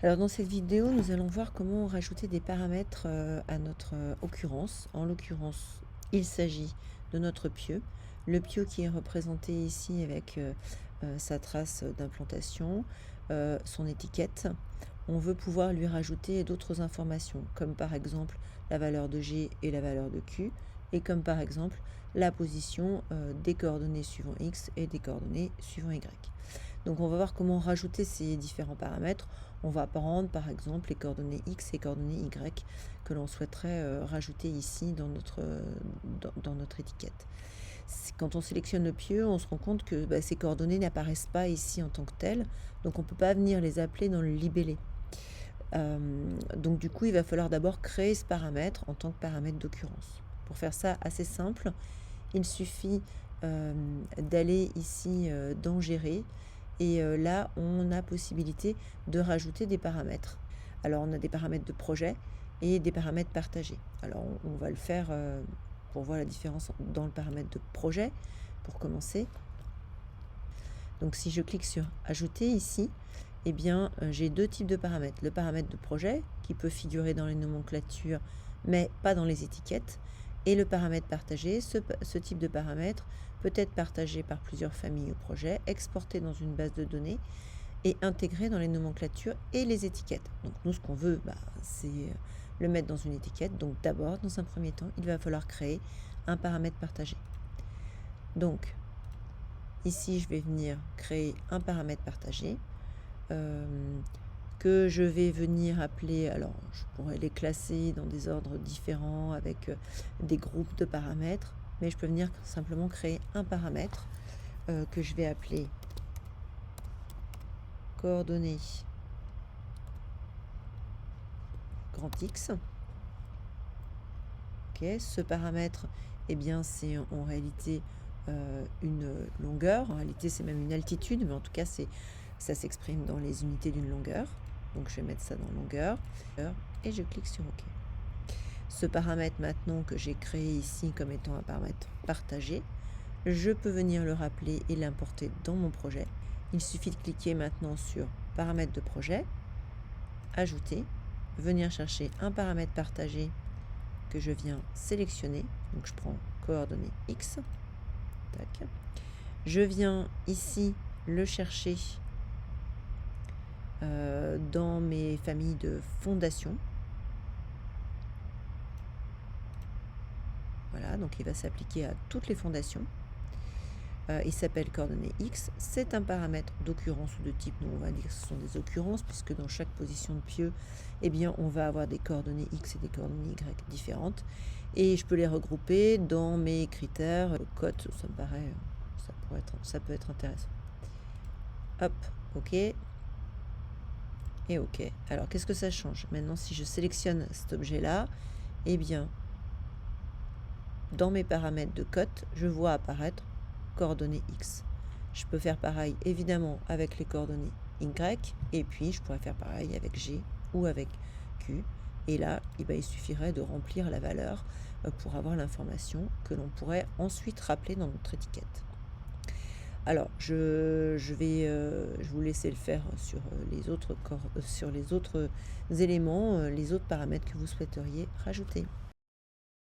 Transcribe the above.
Alors dans cette vidéo, nous allons voir comment rajouter des paramètres à notre occurrence. En l'occurrence, il s'agit de notre pieu. Le pieu qui est représenté ici avec sa trace d'implantation, son étiquette. On veut pouvoir lui rajouter d'autres informations, comme par exemple la valeur de G et la valeur de Q, et comme par exemple la position des coordonnées suivant X et des coordonnées suivant Y. Donc on va voir comment rajouter ces différents paramètres. On va prendre par exemple les coordonnées X et coordonnées Y que l'on souhaiterait rajouter ici dans notre étiquette. Quand on sélectionne le pieu, on se rend compte que ces coordonnées n'apparaissent pas ici en tant que telles, donc on ne peut pas venir les appeler dans le libellé. Donc du coup, il va falloir d'abord créer ce paramètre en tant que paramètre d'occurrence. Pour faire ça assez simple, il suffit d'aller ici dans Gérer, et là, on a possibilité de rajouter des paramètres. Alors, on a des paramètres de projet et des paramètres partagés. Alors, on va le faire pour voir la différence dans le paramètre de projet, pour commencer. Donc, si je clique sur Ajouter ici, eh bien, j'ai deux types de paramètres. Le paramètre de projet, qui peut figurer dans les nomenclatures, mais pas dans les étiquettes. Et le paramètre partagé, ce type de paramètre peut être partagé par plusieurs familles ou projets, exporté dans une base de données et intégré dans les nomenclatures et les étiquettes. Donc nous, ce qu'on veut, c'est le mettre dans une étiquette. Donc d'abord, dans un premier temps, il va falloir créer un paramètre partagé. Donc ici, je vais venir créer un paramètre partagé que je vais venir appeler, alors je pourrais les classer dans des ordres différents avec des groupes de paramètres, mais je peux venir simplement créer un paramètre que je vais appeler coordonnées grand X. Ok, ce paramètre, eh bien, c'est en réalité une longueur. En réalité, c'est même une altitude, mais en tout cas, ça s'exprime dans les unités d'une longueur. Donc, je vais mettre ça dans longueur et je clique sur OK. Ce paramètre maintenant que j'ai créé ici comme étant un paramètre partagé, je peux venir le rappeler et l'importer dans mon projet. Il suffit de cliquer maintenant sur paramètres de projet, ajouter, venir chercher un paramètre partagé que je viens sélectionner. Donc je prends coordonnées X. Tac. Je viens ici le chercher dans mes familles de fondations. Voilà, donc il va s'appliquer à toutes les fondations. Il s'appelle coordonnées X. C'est un paramètre d'occurrence ou de type, nous on va dire que ce sont des occurrences, puisque dans chaque position de pieu, eh bien, on va avoir des coordonnées X et des coordonnées Y différentes. Et je peux les regrouper dans mes critères. Cote, ça me paraît, ça peut être intéressant. Hop, OK. Et OK. Alors, qu'est-ce que ça change? Maintenant, si je sélectionne cet objet-là, eh bien, dans mes paramètres de cote, je vois apparaître coordonnées X. Je peux faire pareil évidemment avec les coordonnées Y, et puis je pourrais faire pareil avec G ou avec Q. Et là, il suffirait de remplir la valeur pour avoir l'information que l'on pourrait ensuite rappeler dans notre étiquette. Alors, je vais vous laisser le faire sur les autres éléments, les autres paramètres que vous souhaiteriez rajouter.